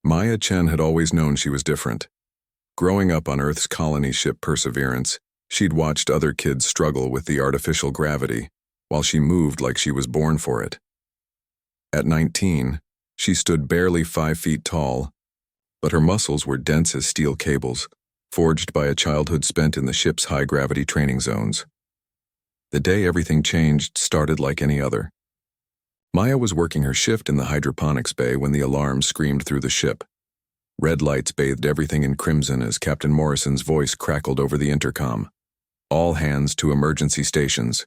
Maya Chen had always known she was different. Growing up on Earth's colony ship Perseverance, she'd watched other kids struggle with the artificial gravity, while she moved like she was born for it. At 19, she stood barely 5 feet tall, but her muscles were dense as steel cables, forged by a childhood spent in the ship's high-gravity training zones. The day everything changed started like any other. Maya was working her shift in the hydroponics bay when the alarm screamed through the ship. Red lights bathed everything in crimson as Captain Morrison's voice crackled over the intercom. All hands to emergency stations.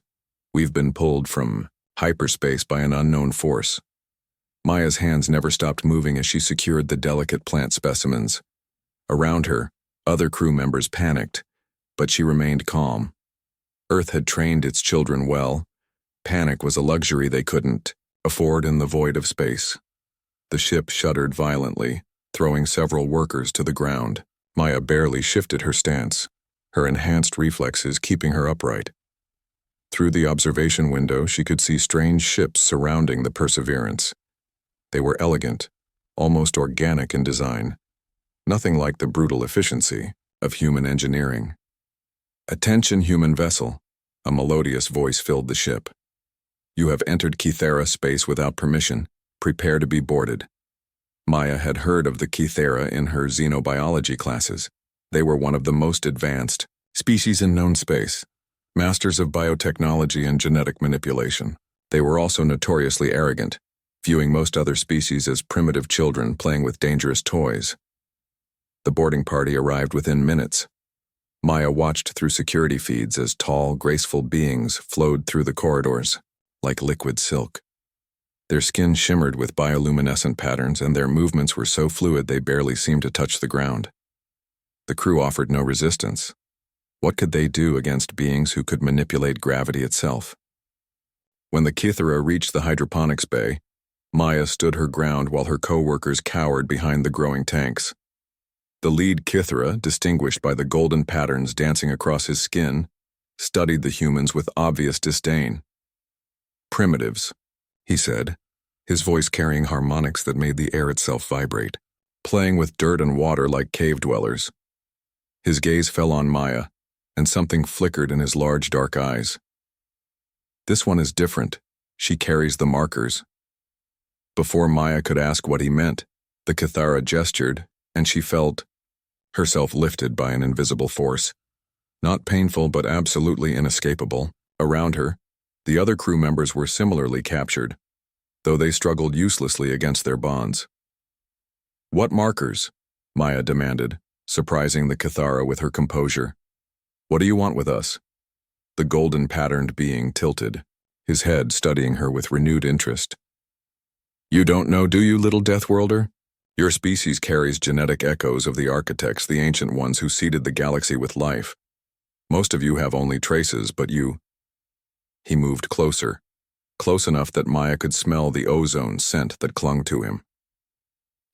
We've been pulled from hyperspace by an unknown force. Maya's hands never stopped moving as she secured the delicate plant specimens. Around her, other crew members panicked, but she remained calm. Earth had trained its children well. Panic was a luxury they couldn't afford in the void of space. The ship shuddered violently, throwing several workers to the ground. Maya barely shifted her stance, her enhanced reflexes keeping her upright. Through the observation window, she could see strange ships surrounding the Perseverance. They were elegant, almost organic in design, nothing like the brutal efficiency of human engineering. "Attention, human vessel," a melodious voice filled the ship. "You have entered Kythera space without permission. Prepare to be boarded." Maya had heard of the Kythera in her xenobiology classes. They were one of the most advanced species in known space, masters of biotechnology and genetic manipulation. They were also notoriously arrogant, viewing most other species as primitive children playing with dangerous toys. The boarding party arrived within minutes. Maya watched through security feeds as tall, graceful beings flowed through the corridors, like liquid silk. Their skin shimmered with bioluminescent patterns, and their movements were so fluid they barely seemed to touch the ground. The crew offered no resistance. What could they do against beings who could manipulate gravity itself? When the Kythera reached the hydroponics bay, Maya stood her ground while her co-workers cowered behind the growing tanks. The lead Kythera, distinguished by the golden patterns dancing across his skin, studied the humans with obvious disdain. "Primitives," he said, his voice carrying harmonics that made the air itself vibrate, "playing with dirt and water like cave dwellers." His gaze fell on Maya, and something flickered in his large dark eyes. "This one is different. She carries the markers." Before Maya could ask what he meant, the Kythera gestured, and she felt herself lifted by an invisible force. Not painful, but absolutely inescapable. Around her, the other crew members were similarly captured, though they struggled uselessly against their bonds. "What markers?" Maya demanded, surprising the Kythera with her composure. "What do you want with us?" The golden-patterned being tilted, his head studying her with renewed interest. "You don't know, do you, little Deathworlder? Your species carries genetic echoes of the architects, the ancient ones who seeded the galaxy with life. Most of you have only traces, but you—" He moved closer, close enough that Maya could smell the ozone scent that clung to him.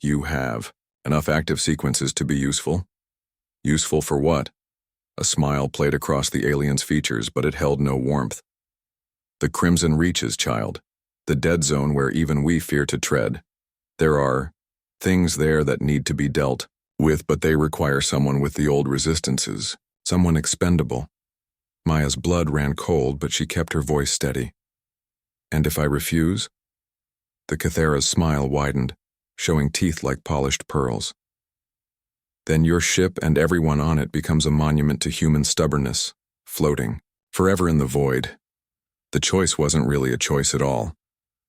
"You have enough active sequences to be useful." "Useful for what?" A smile played across the alien's features, but it held no warmth. "The Crimson Reaches, child. The dead zone where even we fear to tread. There are things there that need to be dealt with, but they require someone with the old resistances, someone expendable." Maya's blood ran cold, but she kept her voice steady. "And if I refuse?" The Kythera's smile widened, showing teeth like polished pearls. "Then your ship and everyone on it becomes a monument to human stubbornness, floating forever in the void." The choice wasn't really a choice at all.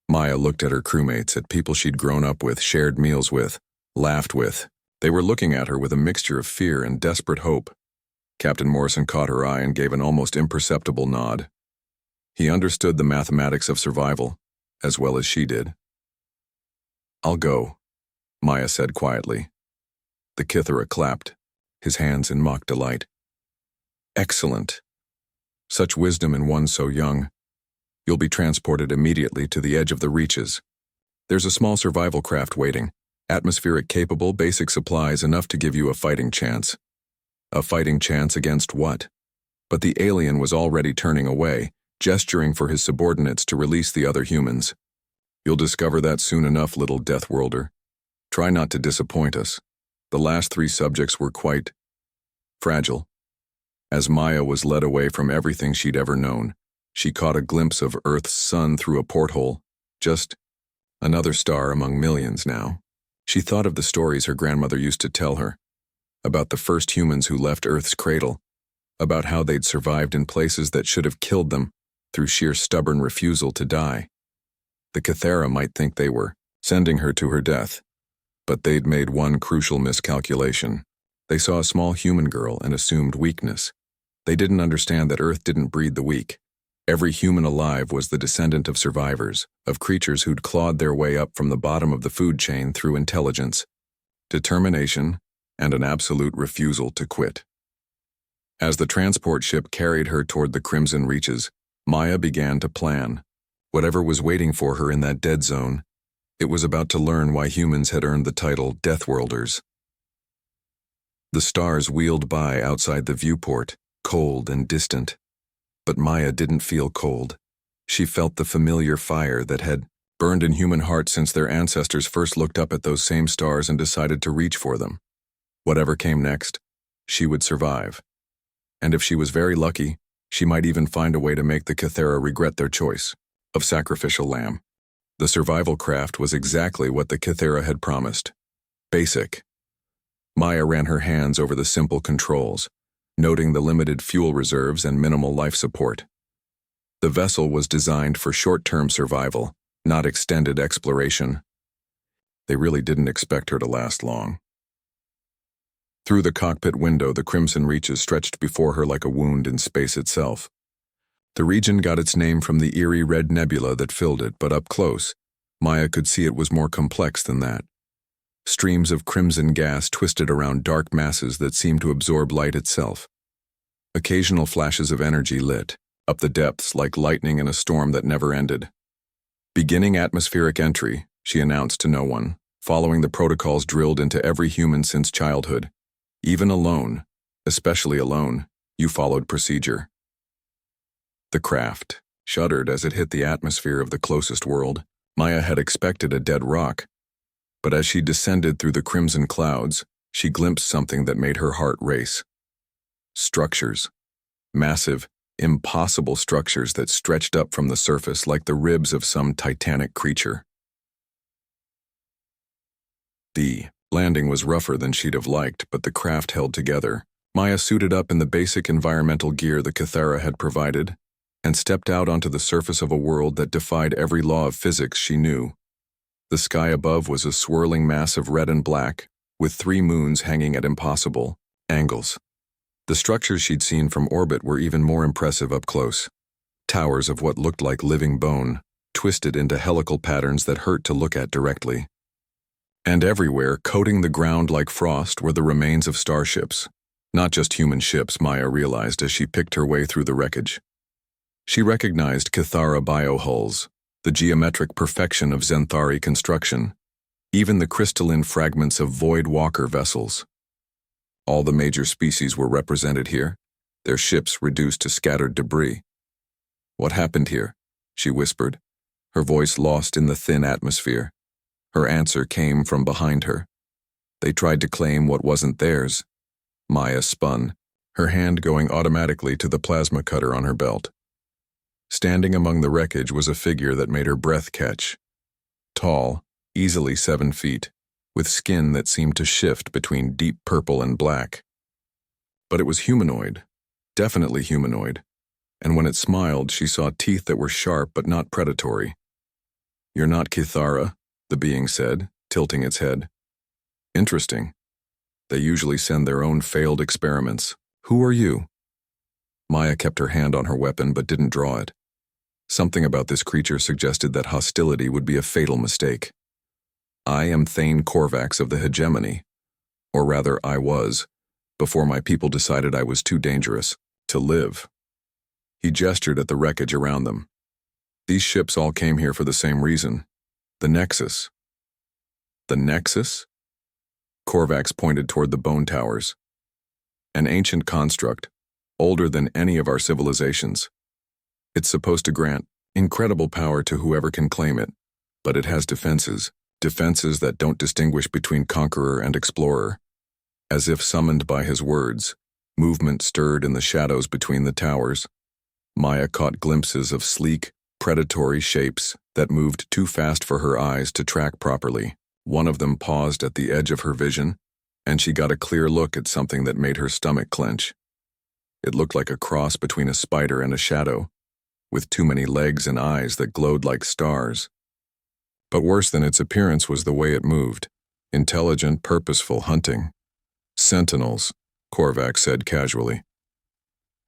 Maya looked at her crewmates, at people she'd grown up with, shared meals with, laughed with. They were looking at her with a mixture of fear and desperate hope. Captain Morrison caught her eye and gave an almost imperceptible nod. He understood the mathematics of survival, as well as she did. "I'll go," Maya said quietly. The Kythera clapped, his hands in mock delight. "Excellent. Such wisdom in one so young. You'll be transported immediately to the edge of the reaches. There's a small survival craft waiting, atmospheric capable, basic supplies enough to give you a fighting chance." A fighting chance against what? But the alien was already turning away, gesturing for his subordinates to release the other humans. "You'll discover that soon enough, little Deathworlder." Try not to disappoint us. The last 3 subjects were quite fragile. As Maya was led away from everything she'd ever known, she caught a glimpse of Earth's sun through a porthole, just another star among millions now. She thought of the stories her grandmother used to tell her, about the first humans who left Earth's cradle, about how they'd survived in places that should have killed them through sheer stubborn refusal to die. The Cathera might think they were sending her to her death, but they'd made one crucial miscalculation. They saw a small human girl and assumed weakness. They didn't understand that Earth didn't breed the weak. Every human alive was the descendant of survivors, of creatures who'd clawed their way up from the bottom of the food chain through intelligence, determination, and an absolute refusal to quit. As the transport ship carried her toward the Crimson Reaches, Maya began to plan. Whatever was waiting for her in that dead zone, it was about to learn why humans had earned the title Deathworlders. The stars wheeled by outside the viewport, cold and distant. But Maya didn't feel cold. She felt the familiar fire that had burned in human hearts since their ancestors first looked up at those same stars and decided to reach for them. Whatever came next, she would survive. And if she was very lucky, she might even find a way to make the Cathera regret their choice of sacrificial lamb. The survival craft was exactly what the Cathera had promised. Basic. Maya ran her hands over the simple controls, noting the limited fuel reserves and minimal life support. The vessel was designed for short-term survival, not extended exploration. They really didn't expect her to last long. Through the cockpit window, the Crimson Reaches stretched before her like a wound in space itself. The region got its name from the eerie red nebula that filled it, but up close, Maya could see it was more complex than that. Streams of crimson gas twisted around dark masses that seemed to absorb light itself. Occasional flashes of energy lit up the depths like lightning in a storm that never ended. Beginning atmospheric entry, she announced to no one, following the protocols drilled into every human since childhood. Even alone, especially alone, you followed procedure. The craft shuddered as it hit the atmosphere of the closest world. Maya had expected a dead rock, but as she descended through the crimson clouds, she glimpsed something that made her heart race. Structures. Massive, impossible structures that stretched up from the surface like the ribs of some titanic creature. The landing was rougher than she'd have liked, but the craft held together. Maya suited up in the basic environmental gear the Cathera had provided, and stepped out onto the surface of a world that defied every law of physics she knew. The sky above was a swirling mass of red and black, with 3 moons hanging at impossible angles. The structures she'd seen from orbit were even more impressive up close. Towers of what looked like living bone, twisted into helical patterns that hurt to look at directly. And everywhere, coating the ground like frost, were the remains of starships. Not just human ships, Maya realized as she picked her way through the wreckage. She recognized Cathara biohulls, the geometric perfection of Zenthari construction, even the crystalline fragments of Void Walker vessels. All the major species were represented here, their ships reduced to scattered debris. "What happened here?" she whispered, her voice lost in the thin atmosphere. Her answer came from behind her. "They tried to claim what wasn't theirs." Maya spun, her hand going automatically to the plasma cutter on her belt. Standing among the wreckage was a figure that made her breath catch. Tall, easily 7 feet, with skin that seemed to shift between deep purple and black. But it was humanoid, definitely humanoid, and when it smiled, she saw teeth that were sharp but not predatory. "You're not Cathara," the being said, tilting its head. "Interesting. They usually send their own failed experiments. Who are you?" Maya kept her hand on her weapon but didn't draw it. Something about this creature suggested that hostility would be a fatal mistake. "I am Thane Korvax of the Hegemony. Or rather, I was, before my people decided I was too dangerous to live." He gestured at the wreckage around them. "These ships all came here for the same reason. The Nexus." "The Nexus?" Korvax pointed toward the bone towers. "An ancient construct, older than any of our civilizations. It's supposed to grant incredible power to whoever can claim it, but it has defenses, defenses that don't distinguish between conqueror and explorer. As if summoned by his words, movement stirred in the shadows between the towers. Maya caught glimpses of sleek, predatory shapes that moved too fast for her eyes to track properly. One of them paused at the edge of her vision, and she got a clear look at something that made her stomach clench. It looked like a cross between a spider and a shadow, with too many legs and eyes that glowed like stars. But worse than its appearance was the way it moved. Intelligent, purposeful hunting. Sentinels, Korvac said casually.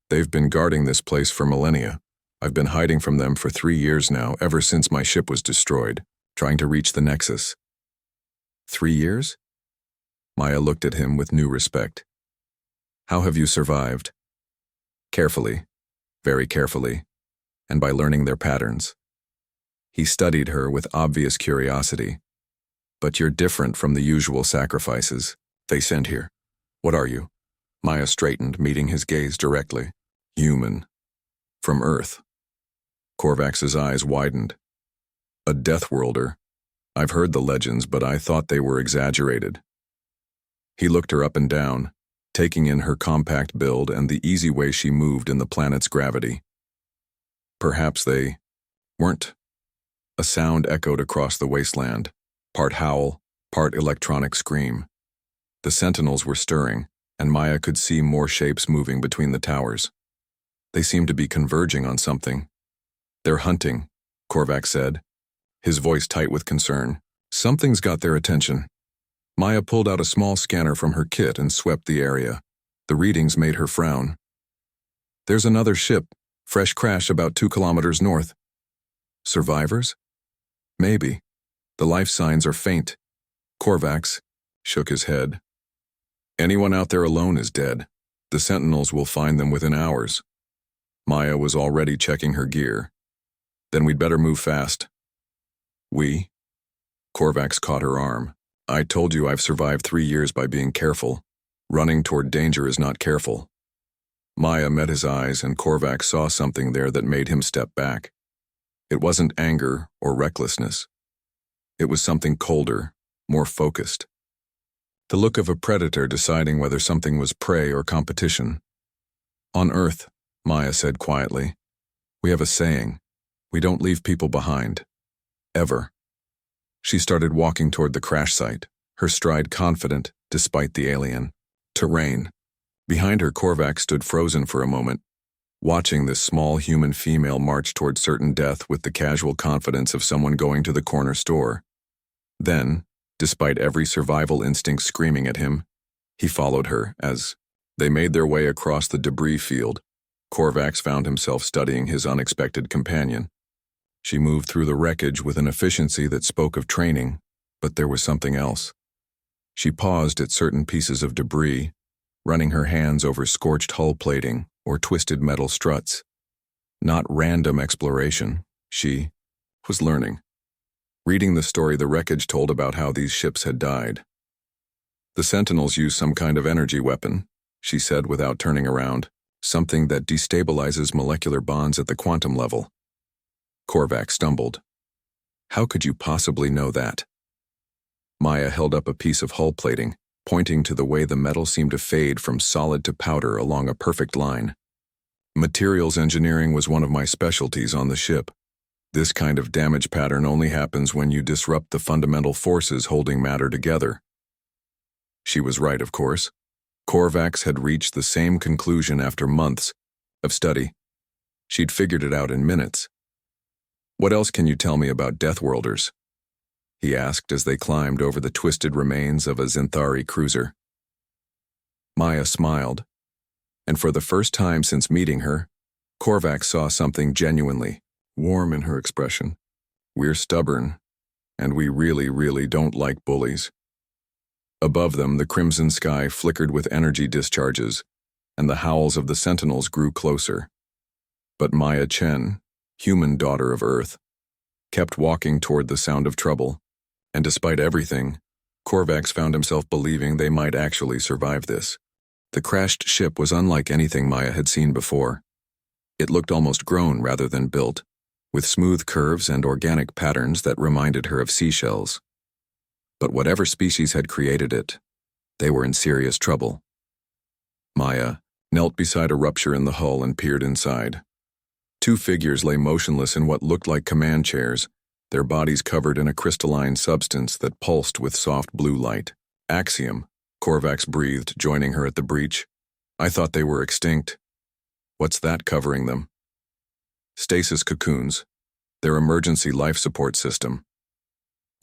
They've been guarding this place for millennia. I've been hiding from them for 3 years now, ever since my ship was destroyed, trying to reach the Nexus. 3 years? Maya looked at him with new respect. How have you survived? Carefully, very carefully, and by learning their patterns. He studied her with obvious curiosity. But you're different from the usual sacrifices they send here. What are you? Maya straightened, meeting his gaze directly. Human. From Earth. Korvac's eyes widened. A Deathworlder. I've heard the legends, but I thought they were exaggerated. He looked her up and down, taking in her compact build and the easy way she moved in the planet's gravity. Perhaps they weren't. A sound echoed across the wasteland, part howl, part electronic scream. The sentinels were stirring, and Maya could see more shapes moving between the towers. They seemed to be converging on something. They're hunting, Korvac said, his voice tight with concern. Something's got their attention. Maya pulled out a small scanner from her kit and swept the area. The readings made her frown. There's another ship, fresh crash about 2 kilometers north. Survivors? Maybe. The life signs are faint. Korvac shook his head. Anyone out there alone is dead. The sentinels will find them within hours. Maya was already checking her gear. Then we'd better move fast. We? Korvac caught her arm. I told you I've survived 3 years by being careful. Running toward danger is not careful. Maya met his eyes, and Korvac saw something there that made him step back. It wasn't anger or recklessness. It was something colder, more focused. The look of a predator deciding whether something was prey or competition. On Earth, Maya said quietly, we have a saying, we don't leave people behind. Ever. She started walking toward the crash site, her stride confident despite the alien terrain. Behind her, Korvac stood frozen for a moment, watching this small human female march toward certain death with the casual confidence of someone going to the corner store. Then, despite every survival instinct screaming at him, he followed her as they made their way across the debris field. Korvac found himself studying his unexpected companion. She moved through the wreckage with an efficiency that spoke of training, but there was something else. She paused at certain pieces of debris, running her hands over scorched hull plating or twisted metal struts. Not random exploration, she was learning. Reading the story the wreckage told about how these ships had died. The Sentinels use some kind of energy weapon, she said without turning around, something that destabilizes molecular bonds at the quantum level. Korvac stumbled. How could you possibly know that? Maya held up a piece of hull plating, pointing to the way the metal seemed to fade from solid to powder along a perfect line. Materials engineering was one of my specialties on the ship. This kind of damage pattern only happens when you disrupt the fundamental forces holding matter together. She was right, of course. Korvac had reached the same conclusion after months of study. She'd figured it out in minutes. What else can you tell me about Deathworlders? He asked as they climbed over the twisted remains of a Zinthari cruiser. Maya smiled, and for the first time since meeting her, Korvac saw something genuinely warm in her expression. We're stubborn, and we really don't like bullies. Above them, the crimson sky flickered with energy discharges, and the howls of the sentinels grew closer. But Maya Chen, human daughter of Earth, kept walking toward the sound of trouble, and despite everything, Korvac found himself believing they might actually survive this. The crashed ship was unlike anything Maya had seen before. It looked almost grown rather than built, with smooth curves and organic patterns that reminded her of seashells. But whatever species had created it, they were in serious trouble. Maya knelt beside a rupture in the hull and peered inside. Two figures lay motionless in what looked like command chairs, their bodies covered in a crystalline substance that pulsed with soft blue light. Axiom, Korvax breathed, joining her at the breach. I thought they were extinct. What's that covering them? Stasis cocoons, their emergency life support system.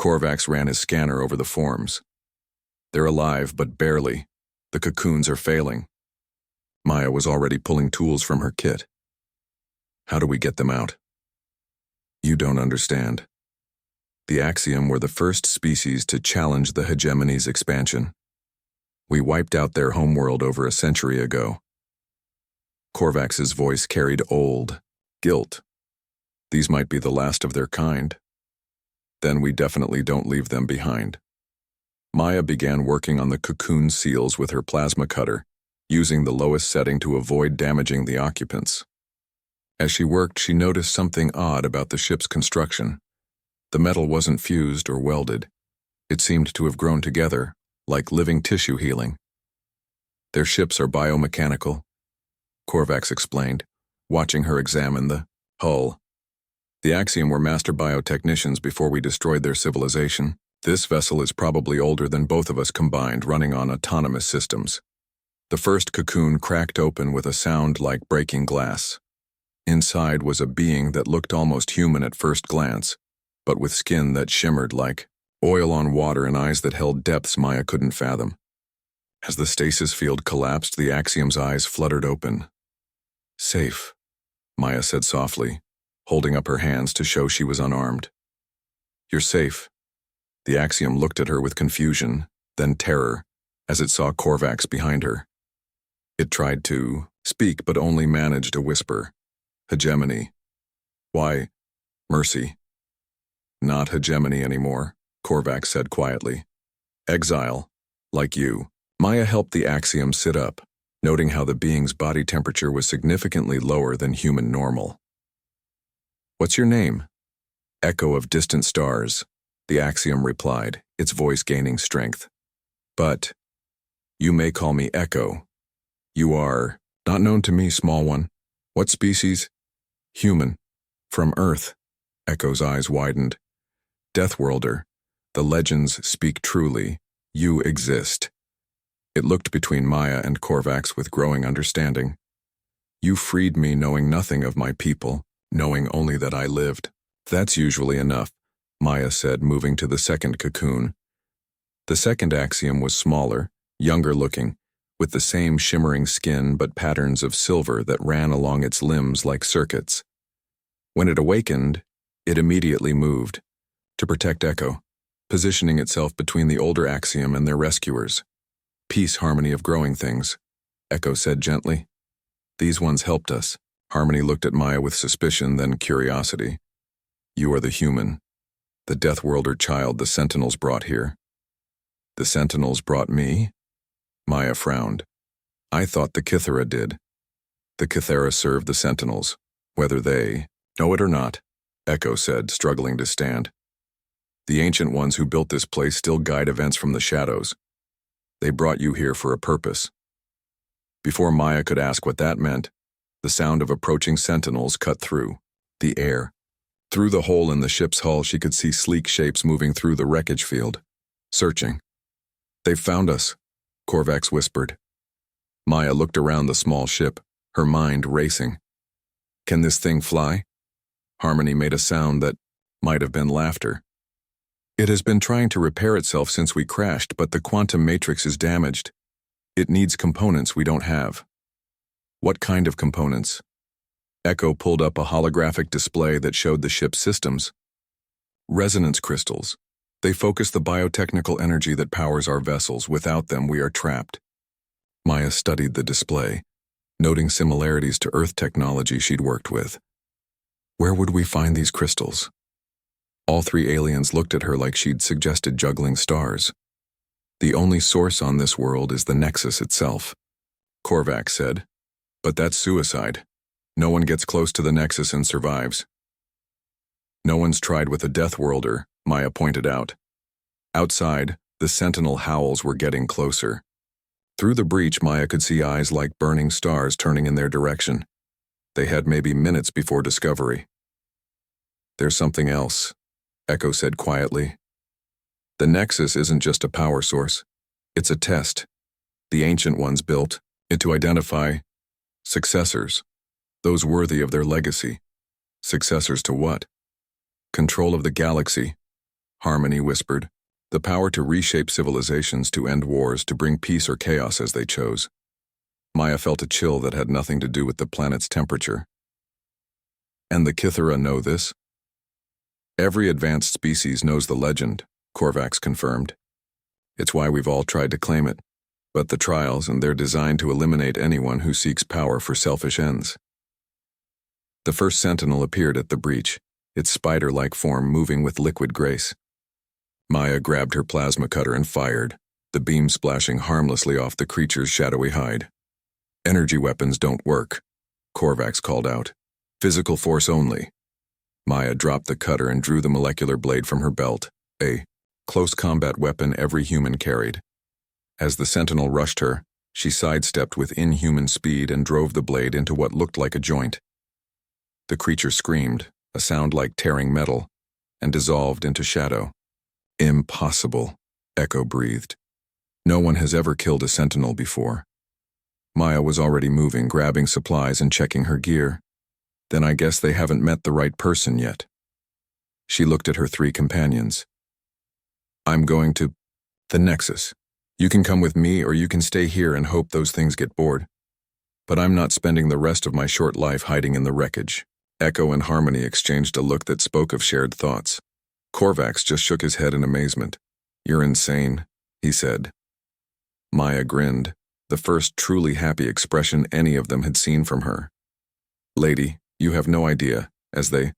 Korvax ran his scanner over the forms. They're alive, but barely. The cocoons are failing. Maya was already pulling tools from her kit. How do we get them out? You don't understand. The Axiom were the first species to challenge the hegemony's expansion. We wiped out their homeworld over a century ago. Korvax's voice carried old guilt. These might be the last of their kind. Then we definitely don't leave them behind. Maya began working on the cocoon seals with her plasma cutter, using the lowest setting to avoid damaging the occupants. As she worked, she noticed something odd about the ship's construction. The metal wasn't fused or welded. It seemed to have grown together, like living tissue healing. Their ships are biomechanical, Korvax explained, watching her examine the hull. The Axiom were master biotechnicians before we destroyed their civilization. This vessel is probably older than both of us combined, running on autonomous systems. The first cocoon cracked open with a sound like breaking glass. Inside was a being that looked almost human at first glance, but with skin that shimmered like oil on water and eyes that held depths Maya couldn't fathom. As the stasis field collapsed, the Axiom's eyes fluttered open. Safe, Maya said softly, holding up her hands to show she was unarmed. You're safe. The Axiom looked at her with confusion, then terror, as it saw Korvax behind her. It tried to speak but only managed a whisper. Hegemony. Why, mercy. Not hegemony anymore, Korvax said quietly. Exile, like you. Maya helped the Axiom sit up, noting how the being's body temperature was significantly lower than human normal. What's your name? Echo of distant stars, the Axiom replied, its voice gaining strength. But you may call me Echo. You are not known to me, small one. What species? Human. From Earth. Echo's eyes widened. Deathworlder. The legends speak truly. You exist. It looked between Maya and Korvax with growing understanding. You freed me knowing nothing of my people, knowing only that I lived. That's usually enough, Maya said, moving to the second cocoon. The second Axiom was smaller, younger looking, with the same shimmering skin but patterns of silver that ran along its limbs like circuits. When it awakened, it immediately moved, to protect Echo, positioning itself between the older Axiom and their rescuers. Peace, harmony of growing things, Echo said gently. These ones helped us. Harmony looked at Maya with suspicion, then curiosity. You are the human, the Deathworlder child the Sentinels brought here. The Sentinels brought me? Maya frowned. I thought the Kythera did. The Kythera served the Sentinels, whether they know it or not, Echo said, struggling to stand. The ancient ones who built this place still guide events from the shadows. They brought you here for a purpose. Before Maya could ask what that meant, the sound of approaching Sentinels cut through the air. Through the hole in the ship's hull, she could see sleek shapes moving through the wreckage field, searching. They've found us, Korvax whispered. Maya looked around the small ship, her mind racing. Can this thing fly? Harmony made a sound that might have been laughter. It has been trying to repair itself since we crashed, but the quantum matrix is damaged. It needs components we don't have. What kind of components? Echo pulled up a holographic display that showed the ship's systems. Resonance crystals. They focus the biotechnical energy that powers our vessels. Without them, we are trapped. Maya studied the display, noting similarities to Earth technology she'd worked with. Where would we find these crystals? All three aliens looked at her like she'd suggested juggling stars. The only source on this world is the Nexus itself, Korvax said. But that's suicide. No one gets close to the Nexus and survives. No one's tried with a Deathworlder, Maya pointed out. Outside, the sentinel howls were getting closer. Through the breach, Maya could see eyes like burning stars turning in their direction. They had maybe minutes before discovery. "There's something else," Echo said quietly. "The Nexus isn't just a power source. It's a test. The Ancient Ones built it to identify successors, those worthy of their legacy." "Successors to what?" "Control of the galaxy," Harmony whispered. "The power to reshape civilizations, to end wars, to bring peace or chaos as they chose." Maya felt a chill that had nothing to do with the planet's temperature. "And the Kithara know this?" "Every advanced species knows the legend," Korvax confirmed. "It's why we've all tried to claim it. But the trials, and they're designed to eliminate anyone who seeks power for selfish ends." The first sentinel appeared at the breach, its spider-like form moving with liquid grace. Maya grabbed her plasma cutter and fired, the beam splashing harmlessly off the creature's shadowy hide. "Energy weapons don't work," Korvax called out. "Physical force only." Maya dropped the cutter and drew the molecular blade from her belt, a close combat weapon every human carried. As the sentinel rushed her, she sidestepped with inhuman speed and drove the blade into what looked like a joint. The creature screamed, a sound like tearing metal, and dissolved into shadow. "Impossible," Echo breathed. "No one has ever killed a sentinel before." Maya was already moving, grabbing supplies and checking her gear. "Then I guess they haven't met the right person yet." She looked at her three companions. "I'm going to the Nexus. You can come with me, or you can stay here and hope those things get bored. But I'm not spending the rest of my short life hiding in the wreckage." Echo and Harmony exchanged a look that spoke of shared thoughts. Korvax just shook his head in amazement. "You're insane," he said. Maya grinned, the first truly happy expression any of them had seen from her. "Lady, you have no idea," as they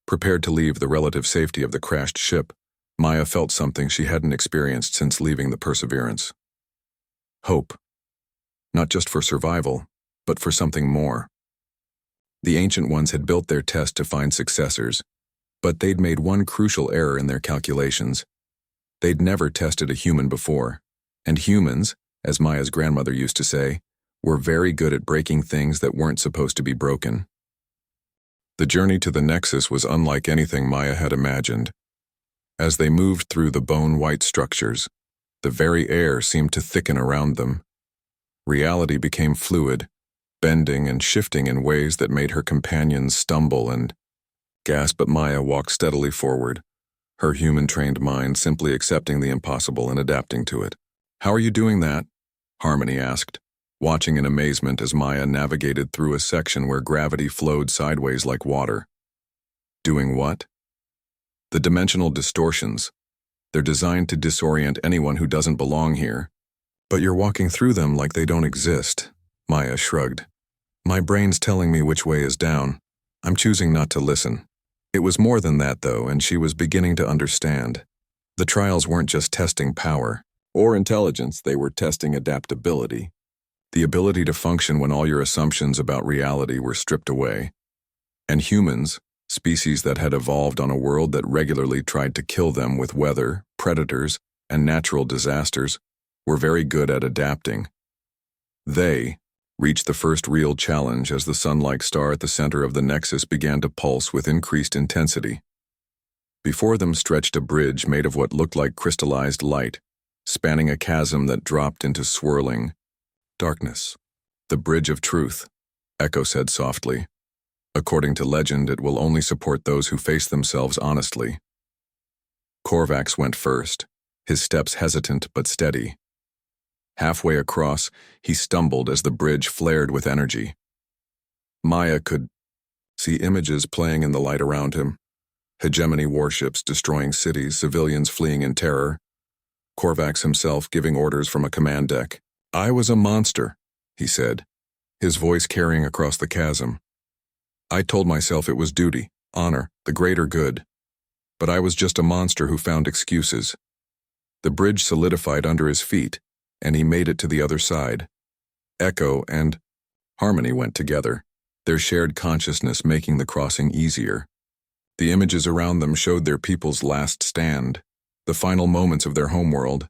prepared to leave the relative safety of the crashed ship, Maya felt something she hadn't experienced since leaving the Perseverance. Hope. Not just for survival, but for something more. The Ancient Ones had built their test to find successors, but they'd made one crucial error in their calculations. They'd never tested a human before, and humans, as Maya's grandmother used to say, were very good at breaking things that weren't supposed to be broken. The journey to the Nexus was unlike anything Maya had imagined. As they moved through the bone-white structures, the very air seemed to thicken around them. Reality became fluid, bending and shifting in ways that made her companions stumble and gasp, but Maya walked steadily forward, her human-trained mind simply accepting the impossible and adapting to it. "How are you doing that?" Harmony asked, watching in amazement as Maya navigated through a section where gravity flowed sideways like water. "Doing what?" "The dimensional distortions. They're designed to disorient anyone who doesn't belong here. But you're walking through them like they don't exist." Maya shrugged. "My brain's telling me which way is down. I'm choosing not to listen." It was more than that, though, and she was beginning to understand. The trials weren't just testing power or intelligence, they were testing adaptability. The ability to function when all your assumptions about reality were stripped away. And humans, species that had evolved on a world that regularly tried to kill them with weather, predators, and natural disasters, were very good at adapting. They reached the first real challenge as the sun-like star at the center of the Nexus began to pulse with increased intensity. Before them stretched a bridge made of what looked like crystallized light, spanning a chasm that dropped into swirling darkness. "The Bridge of Truth," Echo said softly. "According to legend, it will only support those who face themselves honestly." Korvax went first, his steps hesitant but steady. Halfway across, he stumbled as the bridge flared with energy. Maya could see images playing in the light around him. Hegemony warships destroying cities, civilians fleeing in terror. Korvax himself giving orders from a command deck. "I was a monster," he said, his voice carrying across the chasm. "I told myself it was duty, honor, the greater good. But I was just a monster who found excuses." The bridge solidified under his feet, and he made it to the other side. Echo and Harmony went together, their shared consciousness making the crossing easier. The images around them showed their people's last stand, The final moments of their homeworld,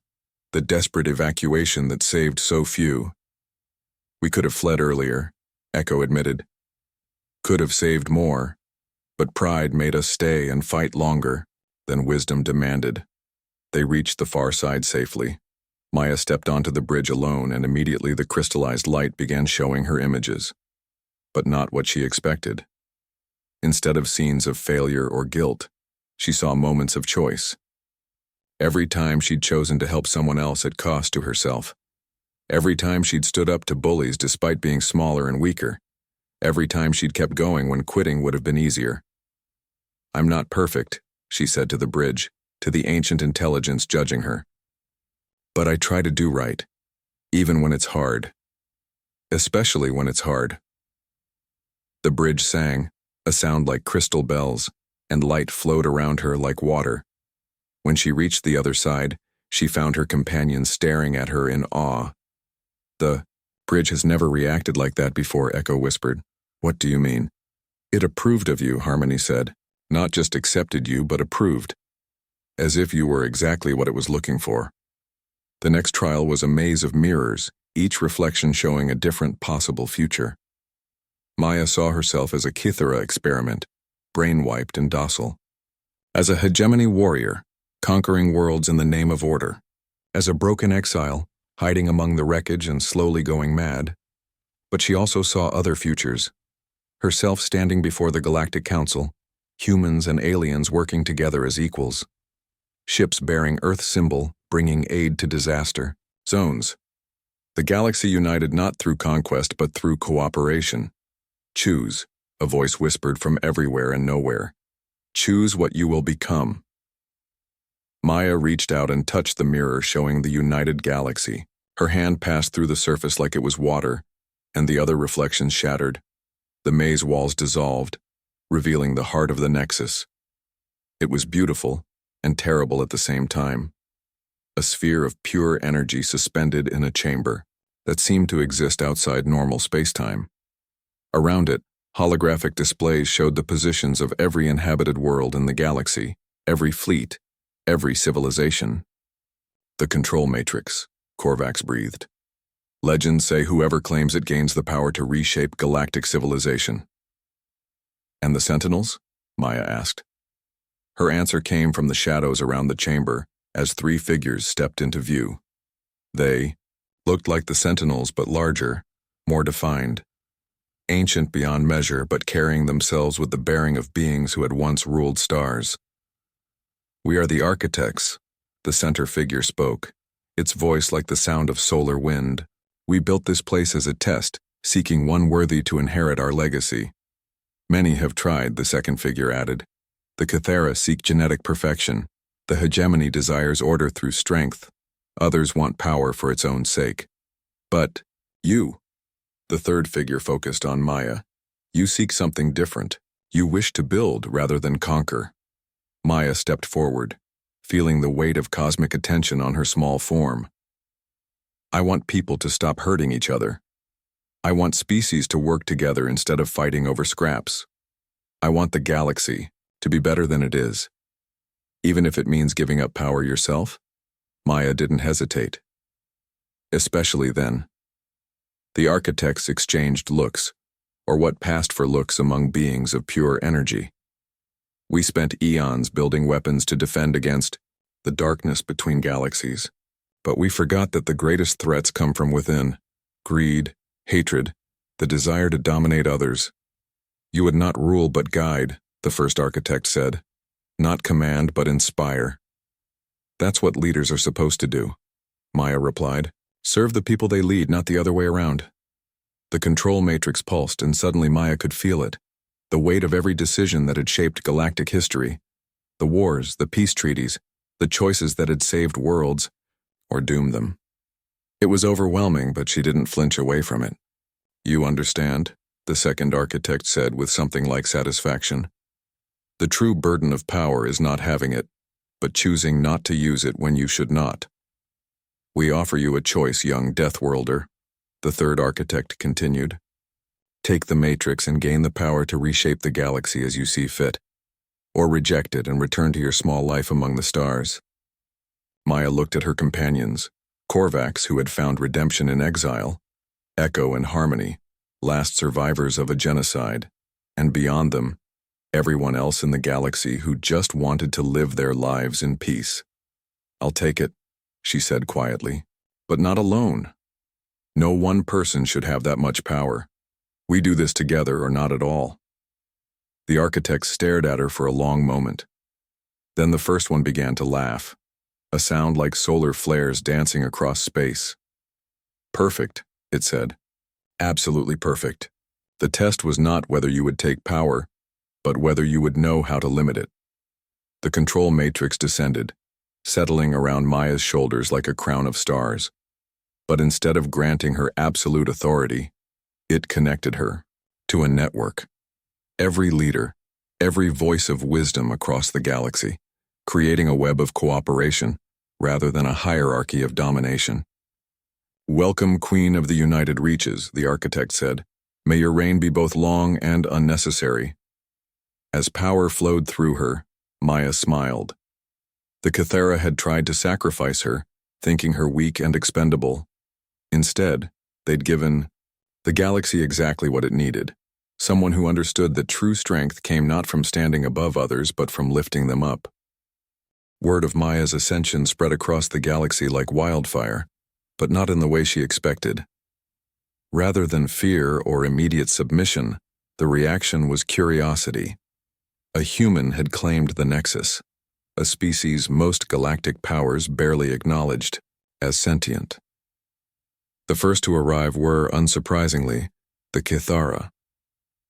the desperate evacuation that saved so few. We could have fled earlier, Echo admitted. Could have saved more, but pride made us stay and fight longer than wisdom demanded. They reached the far side safely. Maya stepped onto the bridge alone, and immediately the crystallized light began showing her images. But not what she expected. Instead of scenes of failure or guilt, she saw moments of choice. Every time she'd chosen to help someone else at cost to herself. Every time she'd stood up to bullies despite being smaller and weaker. Every time she'd kept going when quitting would have been easier. "I'm not perfect," she said to the bridge, to the ancient intelligence judging her. "But I try to do right, even when it's hard. Especially when it's hard." The bridge sang, a sound like crystal bells, and light flowed around her like water. When she reached the other side, she found her companions staring at her in awe. "The bridge has never reacted like that before," Echo whispered. "What do you mean?" "It approved of you," Harmony said. "Not just accepted you, but approved. As if you were exactly what it was looking for." The next trial was a maze of mirrors, each reflection showing a different possible future. Maya saw herself as a Kithara experiment, brain-wiped and docile. As a hegemony warrior, conquering worlds in the name of order. As a broken exile, hiding among the wreckage and slowly going mad. But she also saw other futures. Herself standing before the Galactic Council, humans and aliens working together as equals. Ships bearing Earth's symbol, bringing aid to disaster zones. The galaxy united not through conquest but through cooperation. "Choose," a voice whispered from everywhere and nowhere. "Choose what you will become." Maya reached out and touched the mirror showing the united galaxy. Her hand passed through the surface like it was water, and the other reflections shattered. The maze walls dissolved, revealing the heart of the Nexus. It was beautiful and terrible at the same time. A sphere of pure energy suspended in a chamber that seemed to exist outside normal spacetime. Around it, holographic displays showed the positions of every inhabited world in the galaxy, every fleet, every civilization. "The control matrix," Korvax breathed. "Legends say whoever claims it gains the power to reshape galactic civilization." "And the Sentinels?" Maya asked. Her answer came from the shadows around the chamber as three figures stepped into view. They looked like the Sentinels but larger, more defined. Ancient beyond measure but carrying themselves with the bearing of beings who had once ruled stars. "We are the architects," the center figure spoke, its voice like the sound of solar wind. "We built this place as a test, seeking one worthy to inherit our legacy." "Many have tried," the second figure added. "The Kithara seek genetic perfection. The hegemony desires order through strength. Others want power for its own sake. But you," the third figure focused on Maya, "you seek something different. You wish to build rather than conquer." Maya stepped forward, feeling the weight of cosmic attention on her small form. "I want people to stop hurting each other. I want species to work together instead of fighting over scraps. I want the galaxy to be better than it is. Even if it means giving up power yourself." Maya didn't hesitate. Especially then. The architects exchanged looks, or what passed for looks among beings of pure energy. "We spent eons building weapons to defend against the darkness between galaxies. But we forgot that the greatest threats come from within. Greed, hatred, the desire to dominate others. You would not rule but guide," the first architect said. "Not command but inspire." "That's what leaders are supposed to do," Maya replied. "Serve the people they lead, not the other way around." The control matrix pulsed, and suddenly Maya could feel it. The weight of every decision that had shaped galactic history. The wars, the peace treaties, the choices that had saved worlds, or doomed them. It was overwhelming, but she didn't flinch away from it. "You understand?" the second architect said with something like satisfaction. "The true burden of power is not having it, but choosing not to use it when you should not. We offer you a choice, young Deathworlder," the third architect continued. "Take the Matrix and gain the power to reshape the galaxy as you see fit, or reject it and return to your small life among the stars. Maya looked at her companions, Korvax, who had found redemption in exile, Echo and Harmony, last survivors of a genocide, and beyond them, everyone else in the galaxy who just wanted to live their lives in peace. "I'll take it," she said quietly, "but not alone. No one person should have that much power. We do this together or not at all." The architects stared at her for a long moment. Then the first one began to laugh, a sound like solar flares dancing across space. "Perfect," it said. "Absolutely perfect. The test was not whether you would take power, but whether you would know how to limit it." The control matrix descended, settling around Maya's shoulders like a crown of stars. But instead of granting her absolute authority, it connected her to a network. Every leader, every voice of wisdom across the galaxy, creating a web of cooperation rather than a hierarchy of domination. "Welcome, Queen of the United Reaches," the architect said. "May your reign be both long and unnecessary." As power flowed through her, Maya smiled. The Kythera had tried to sacrifice her, thinking her weak and expendable. Instead, they'd given the galaxy exactly what it needed. Someone who understood that true strength came not from standing above others but from lifting them up. Word of Maya's ascension spread across the galaxy like wildfire, but not in the way she expected. Rather than fear or immediate submission, the reaction was curiosity. A human had claimed the Nexus, a species most galactic powers barely acknowledged as sentient. The first to arrive were, unsurprisingly, the Kythera.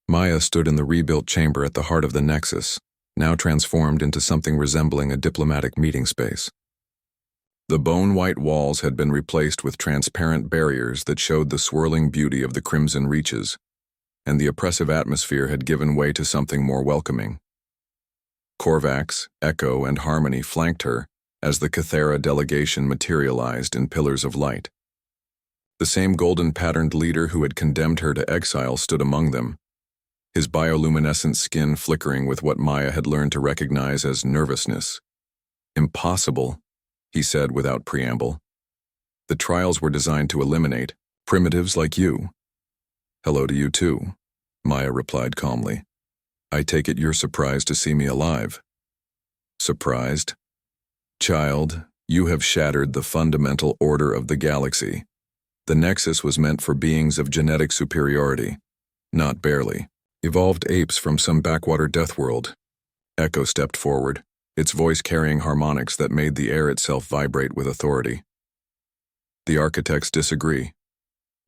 Maya stood in the rebuilt chamber at the heart of the Nexus, now transformed into something resembling a diplomatic meeting space. The bone-white walls had been replaced with transparent barriers that showed the swirling beauty of the crimson reaches, and the oppressive atmosphere had given way to something more welcoming. Korvax, Echo, and Harmony flanked her as the Kythera delegation materialized in pillars of light. The same golden-patterned leader who had condemned her to exile stood among them, his bioluminescent skin flickering with what Maya had learned to recognize as nervousness. "Impossible," he said without preamble. "The trials were designed to eliminate primitives like you." "Hello to you too," Maya replied calmly. "I take it you're surprised to see me alive." "Surprised? Child, you have shattered the fundamental order of the galaxy. The Nexus was meant for beings of genetic superiority, not barely evolved apes from some backwater Deathworld." Echo stepped forward, its voice carrying harmonics that made the air itself vibrate with authority. "The architects disagree.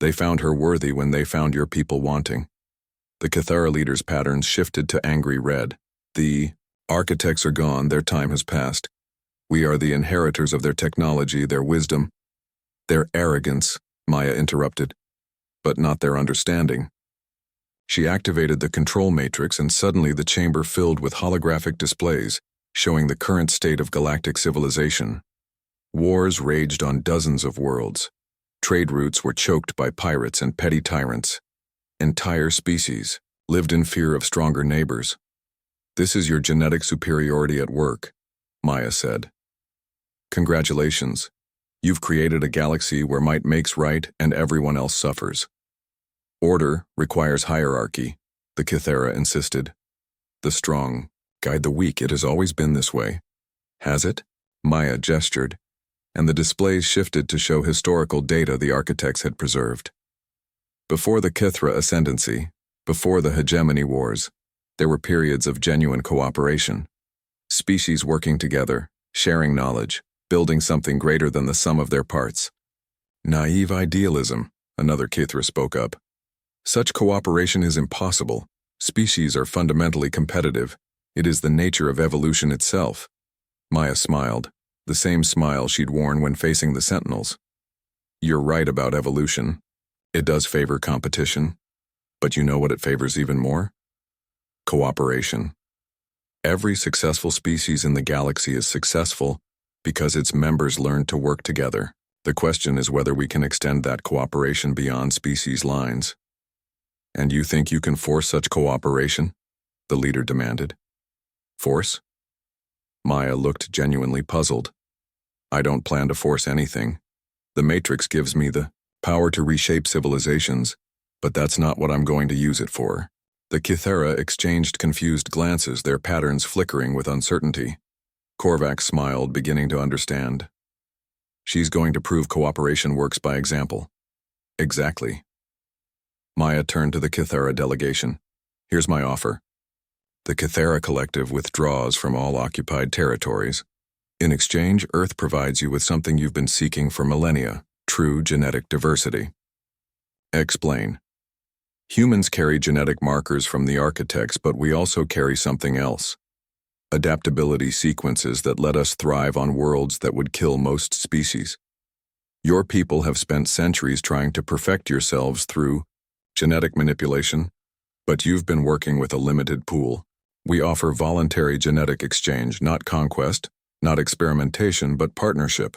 They found her worthy when they found your people wanting." The Kythera leader's patterns shifted to angry red. "The architects are gone, their time has passed. We are the inheritors of their technology, their wisdom, their arrogance," Maya interrupted, "but not their understanding." She activated the control matrix and suddenly the chamber filled with holographic displays, showing the current state of galactic civilization. Wars raged on dozens of worlds. Trade routes were choked by pirates and petty tyrants. Entire species lived in fear of stronger neighbors. "This is your genetic superiority at work," Maya said. "Congratulations. You've created a galaxy where might makes right and everyone else suffers." "Order requires hierarchy," the Kythera insisted. "The strong guide the weak. It has always been this way." "Has it?" Maya gestured, and the displays shifted to show historical data the architects had preserved. Before the Kythera ascendancy, before the hegemony wars, there were periods of genuine cooperation. Species working together, sharing knowledge, building something greater than the sum of their parts. "Naive idealism," another Kythera spoke up. "Such cooperation is impossible. Species are fundamentally competitive. It is the nature of evolution itself." Maya smiled, the same smile she'd worn when facing the Sentinels. "You're right about evolution. It does favor competition. But you know what it favors even more? Cooperation. Every successful species in the galaxy is successful because its members learned to work together. The question is whether we can extend that cooperation beyond species lines." "And you think you can force such cooperation?" the leader demanded. "Force?" Maya looked genuinely puzzled. I don't plan to force anything. The Matrix gives me the power to reshape civilizations, but that's not what I'm going to use it for. The Kythera exchanged confused glances, their patterns flickering with uncertainty. Korvac smiled, beginning to understand. She's going to prove cooperation works by example. Exactly. Maya turned to the Kythera delegation. Here's my offer. The Kythera Collective withdraws from all occupied territories. In exchange, Earth provides you with something you've been seeking for millennia, true genetic diversity. Explain. Humans carry genetic markers from the architects, but we also carry something else. Adaptability sequences that let us thrive on worlds that would kill most species. Your people have spent centuries trying to perfect yourselves through genetic manipulation, but you've been working with a limited pool. We offer voluntary genetic exchange, not conquest, not experimentation, but partnership.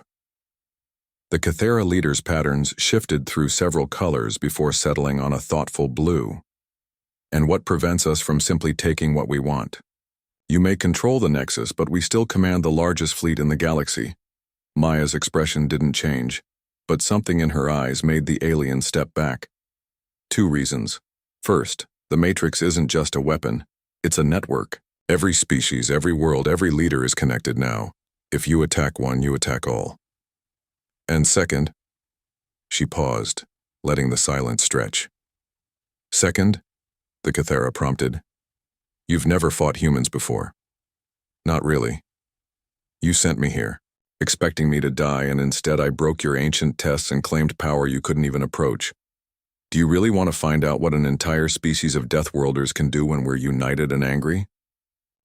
The Kythera leader's patterns shifted through several colors before settling on a thoughtful blue. And what prevents us from simply taking what we want? You may control the Nexus, but we still command the largest fleet in the galaxy. Maya's expression didn't change, but something in her eyes made the alien step back. 2 reasons. First, the Matrix isn't just a weapon, it's a network. Every species, every world, every leader is connected now. If you attack one, you attack all. And second, she paused, letting the silence stretch. Second, the Kythera prompted, you've never fought humans before. Not really. You sent me here, expecting me to die, and instead I broke your ancient tests and claimed power you couldn't even approach. Do you really want to find out what an entire species of Deathworlders can do when we're united and angry?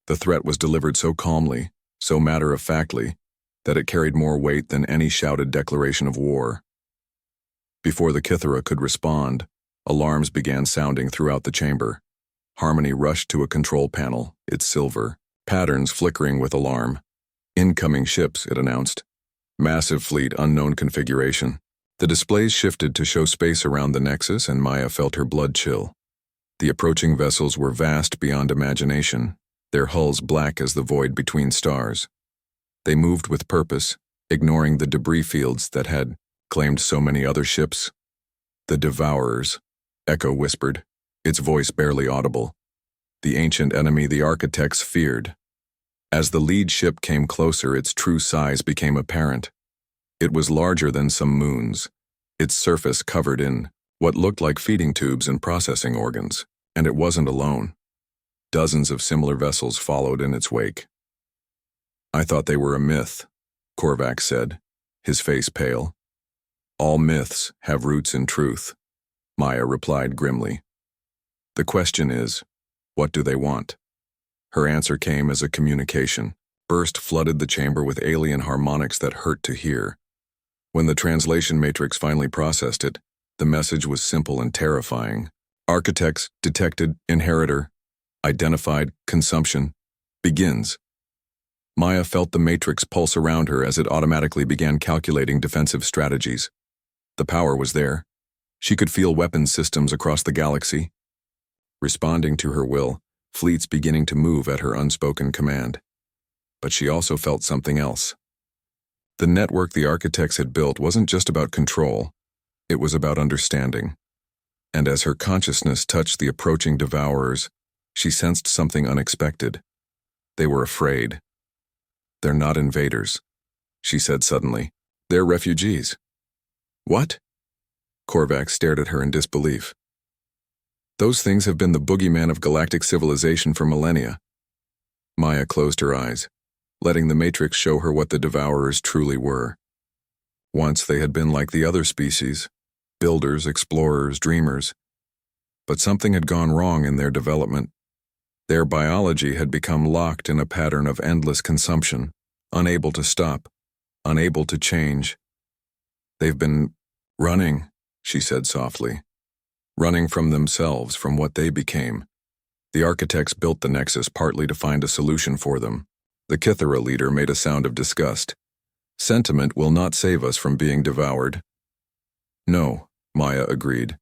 The threat was delivered so calmly, so matter-of-factly, that it carried more weight than any shouted declaration of war. Before the Kythera could respond, alarms began sounding throughout the chamber. Harmony rushed to a control panel, its silver, patterns flickering with alarm. Incoming ships, it announced. Massive fleet, unknown configuration. The displays shifted to show space around the Nexus, and Maya felt her blood chill. The approaching vessels were vast beyond imagination, their hulls black as the void between stars. They moved with purpose, ignoring the debris fields that had claimed so many other ships. The Devourers, Echo whispered, its voice barely audible. The ancient enemy the architects feared. As the lead ship came closer, its true size became apparent. It was larger than some moons, its surface covered in what looked like feeding tubes and processing organs, and it wasn't alone. Dozens of similar vessels followed in its wake. I thought they were a myth, Korvac said, his face pale. All myths have roots in truth, Maya replied grimly. The question is, what do they want? Her answer came as a communication. Burst flooded the chamber with alien harmonics that hurt to hear. When the translation matrix finally processed it, the message was simple and terrifying. Architects detected, inheritor, identified, consumption, begins. Maya felt the matrix pulse around her as it automatically began calculating defensive strategies. The power was there. She could feel weapons systems across the galaxy. Responding to her will, fleets beginning to move at her unspoken command. But she also felt something else. The network the architects had built wasn't just about control, it was about understanding. And as her consciousness touched the approaching Devourers, she sensed something unexpected. They were afraid. They're not invaders, she said suddenly. They're refugees. What? Korvac stared at her in disbelief. Those things have been the boogeyman of galactic civilization for millennia. Maya closed her eyes, letting the Matrix show her what the Devourers truly were. Once they had been like the other species, builders, explorers, dreamers. But something had gone wrong in their development. Their biology had become locked in a pattern of endless consumption, unable to stop, unable to change. They've been running, she said softly. Running from themselves, from what they became. The architects built the Nexus partly to find a solution for them. The Kythera leader made a sound of disgust. Sentiment will not save us from being devoured. No, Maya agreed.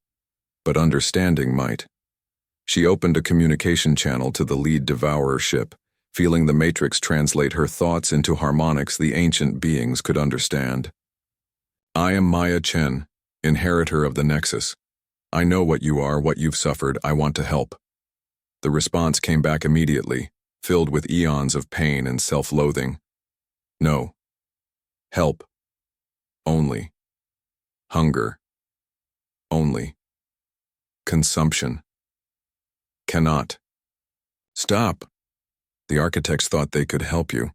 But understanding might. She opened a communication channel to the lead Devourer ship, feeling the matrix translate her thoughts into harmonics the ancient beings could understand. I am Maya Chen, inheritor of the Nexus. I know what you are, what you've suffered, I want to help. The response came back immediately, filled with eons of pain and self-loathing. No. Help. Only. Hunger. Only. Consumption. Cannot. Stop. The architects thought they could help you.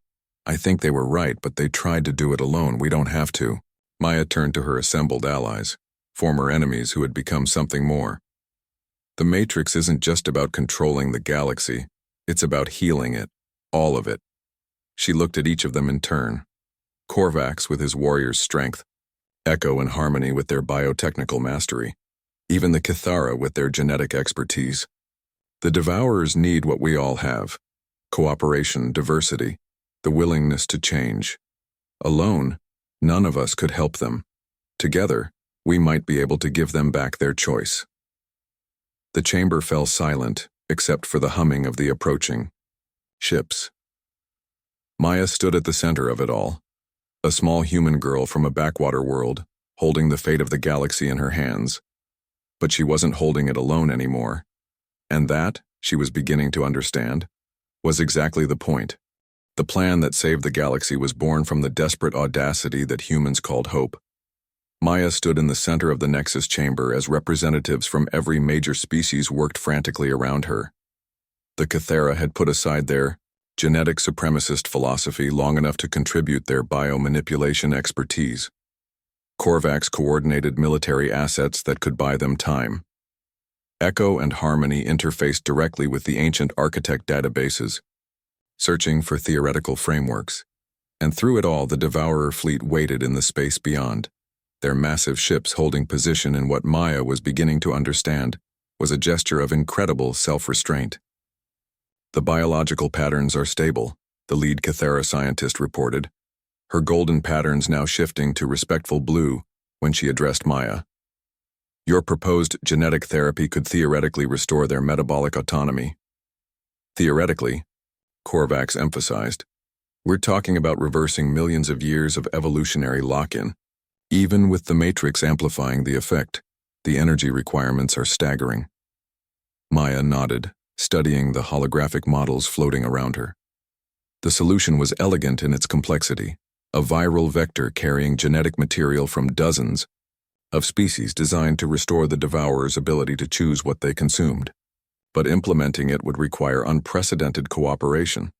I think they were right, but they tried to do it alone. We don't have to. Maya turned to her assembled allies, former enemies who had become something more. The Matrix isn't just about controlling the galaxy, it's about healing it, all of it. She looked at each of them in turn. Korvax with his warrior's strength, Echo and Harmony with their biotechnical mastery, even the Cathara with their genetic expertise. The Devourers need what we all have: cooperation, diversity, the willingness to change. Alone, none of us could help them. Together, we might be able to give them back their choice. The chamber fell silent, except for the humming of the approaching ships. Maya stood at the center of it all, a small human girl from a backwater world, holding the fate of the galaxy in her hands. But she wasn't holding it alone anymore. And that, she was beginning to understand, was exactly the point. The plan that saved the galaxy was born from the desperate audacity that humans called hope. Maya stood in the center of the Nexus chamber as representatives from every major species worked frantically around her. The Cathara had put aside their genetic supremacist philosophy long enough to contribute their biomanipulation expertise. Korvax coordinated military assets that could buy them time. Echo and Harmony interfaced directly with the ancient architect databases, searching for theoretical frameworks. And through it all, the Devourer fleet waited in the space beyond. Their massive ships holding position in what Maya was beginning to understand was a gesture of incredible self-restraint. The biological patterns are stable, the lead Cathara scientist reported, her golden patterns now shifting to respectful blue when she addressed Maya. Your proposed genetic therapy could theoretically restore their metabolic autonomy. Theoretically, Korvax emphasized, we're talking about reversing millions of years of evolutionary lock-in. Even with the Matrix amplifying the effect, the energy requirements are staggering. Maya nodded, studying the holographic models floating around her. The solution was elegant in its complexity, a viral vector carrying genetic material from dozens of species designed to restore the Devourer's ability to choose what they consumed. But implementing it would require unprecedented cooperation.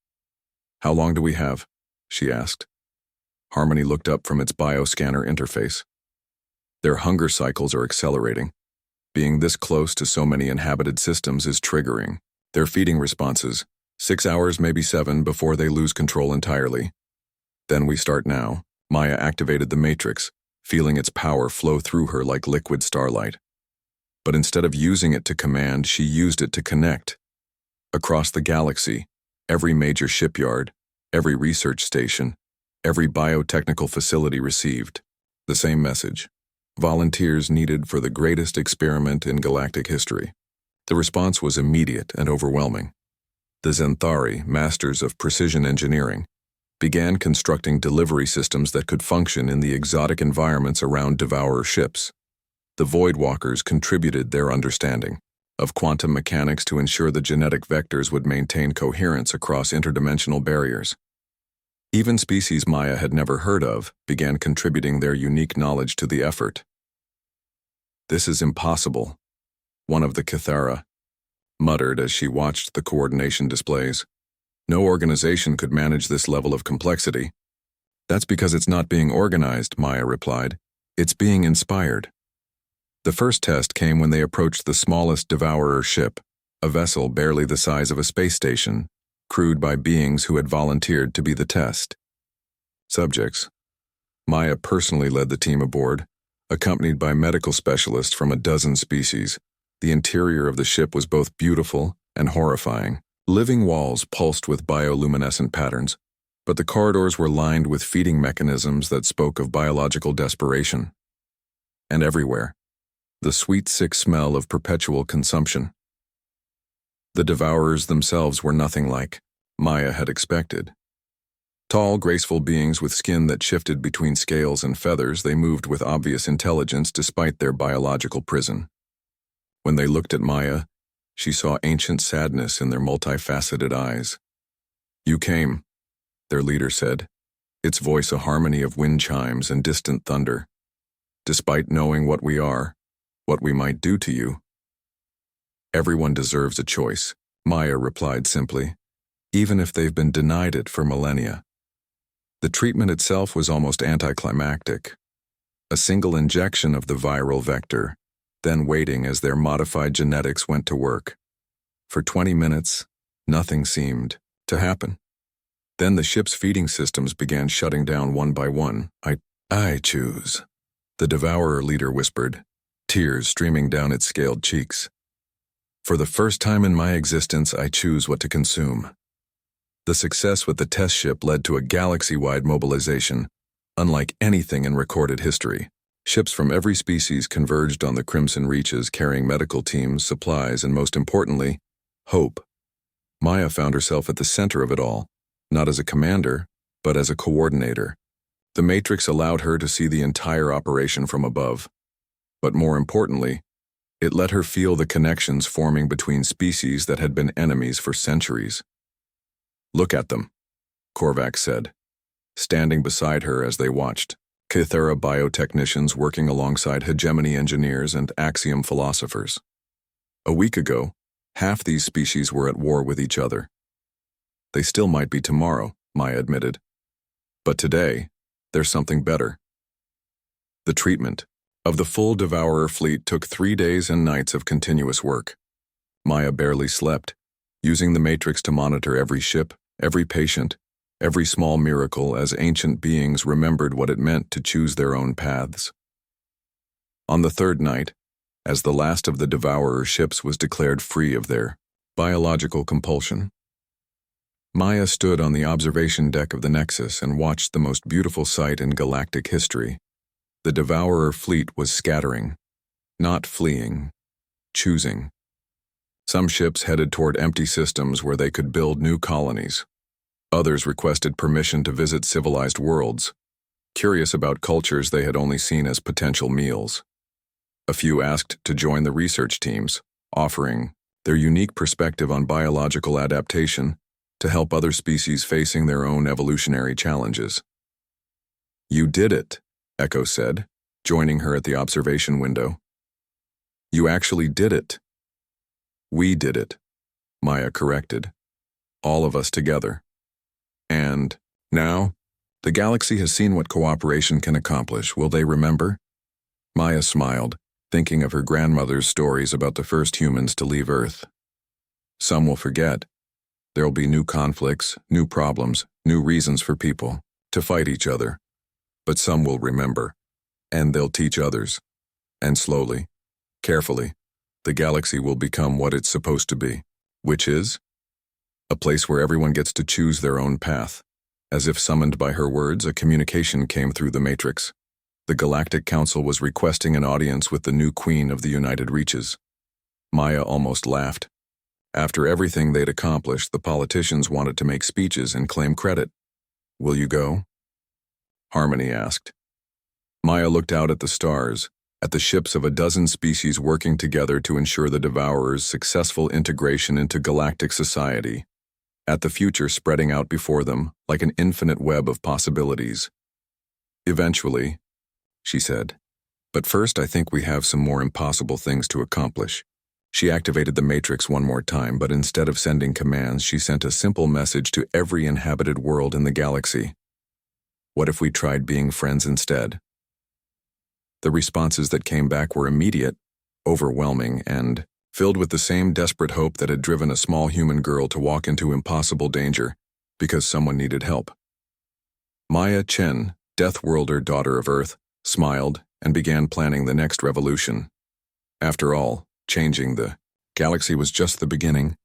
How long do we have? She asked. Harmony looked up from its bioscanner interface. Their hunger cycles are accelerating. Being this close to so many inhabited systems is triggering. Their feeding responses, 6 hours, maybe 7, before they lose control entirely. Then we start now. Maya activated the Matrix, feeling its power flow through her like liquid starlight. But instead of using it to command, she used it to connect. Across the galaxy, every major shipyard, every research station, every biotechnical facility received the same message: volunteers needed for the greatest experiment in galactic history. The response was immediate and overwhelming. The Zenthari, masters of precision engineering, began constructing delivery systems that could function in the exotic environments around Devourer ships. The Voidwalkers contributed their understanding of quantum mechanics to ensure the genetic vectors would maintain coherence across interdimensional barriers. Even species Maya had never heard of began contributing their unique knowledge to the effort. This is impossible, one of the Cathara muttered as she watched the coordination displays. No organization could manage this level of complexity. That's because it's not being organized, Maya replied. It's being inspired. The first test came when they approached the smallest Devourer ship, a vessel barely the size of a space station, crewed by beings who had volunteered to be the test subjects. Maya personally led the team aboard, accompanied by medical specialists from a dozen species. The interior of the ship was both beautiful and horrifying. Living walls pulsed with bioluminescent patterns, but the corridors were lined with feeding mechanisms that spoke of biological desperation. And everywhere, the sweet, sick smell of perpetual consumption. The Devourers themselves were nothing like Maya had expected. Tall, graceful beings with skin that shifted between scales and feathers, they moved with obvious intelligence despite their biological prison. When they looked at Maya, she saw ancient sadness in their multifaceted eyes. "You came," their leader said, its voice a harmony of wind chimes and distant thunder. "Despite knowing what we are, what we might do to you." "Everyone deserves a choice," Maya replied simply, "even if they've been denied it for millennia." The treatment itself was almost anticlimactic. A single injection of the viral vector, then waiting as their modified genetics went to work. For 20 minutes, nothing seemed to happen. Then the ship's feeding systems began shutting down one by one. I choose," the Devourer leader whispered, tears streaming down its scaled cheeks. "For the first time in my existence, I choose what to consume." The success with the test ship led to a galaxy-wide mobilization, unlike anything in recorded history. Ships from every species converged on the Crimson Reaches carrying medical teams, supplies, and most importantly, hope. Maya found herself at the center of it all, not as a commander, but as a coordinator. The Matrix allowed her to see the entire operation from above. But more importantly, it let her feel the connections forming between species that had been enemies for centuries. "Look at them," Korvac said, standing beside her as they watched. Kythera biotechnicians working alongside hegemony engineers and axiom philosophers. A week ago, half these species were at war with each other. They still might be tomorrow, Maya admitted. But today, there's something better. The treatment of the full Devourer fleet took 3 days and nights of continuous work. Maya barely slept, using the Matrix to monitor every ship, every patient, every small miracle as ancient beings remembered what it meant to choose their own paths. On the third night, as the last of the Devourer ships was declared free of their biological compulsion, Maya stood on the observation deck of the Nexus and watched the most beautiful sight in galactic history. The Devourer fleet was scattering, not fleeing, choosing. Some ships headed toward empty systems where they could build new colonies. Others requested permission to visit civilized worlds, curious about cultures they had only seen as potential meals. A few asked to join the research teams, offering their unique perspective on biological adaptation to help other species facing their own evolutionary challenges. "You did it," Echo said, joining her at the observation window. "You actually did it." "We did it," Maya corrected. "All of us together. And now, the galaxy has seen what cooperation can accomplish. Will they remember?" Maya smiled, thinking of her grandmother's stories about the first humans to leave Earth. "Some will forget. There'll be new conflicts, new problems, new reasons for people to fight each other. But some will remember, and they'll teach others. And slowly, carefully, the galaxy will become what it's supposed to be, which is a place where everyone gets to choose their own path." As if summoned by her words, a communication came through the Matrix. The Galactic Council was requesting an audience with the new Queen of the United Reaches. Maya almost laughed. After everything they'd accomplished, the politicians wanted to make speeches and claim credit. "Will you go?" Harmony asked. Maya looked out at the stars, at the ships of a dozen species working together to ensure the Devourer's successful integration into galactic society, at the future spreading out before them like an infinite web of possibilities. "Eventually," she said, "but first I think we have some more impossible things to accomplish." She activated the Matrix one more time, but instead of sending commands, she sent a simple message to every inhabited world in the galaxy. "What if we tried being friends instead?" The responses that came back were immediate, overwhelming, and filled with the same desperate hope that had driven a small human girl to walk into impossible danger because someone needed help. Maya Chen, Deathworlder, daughter of Earth, smiled and began planning the next revolution. After all, changing the galaxy was just the beginning.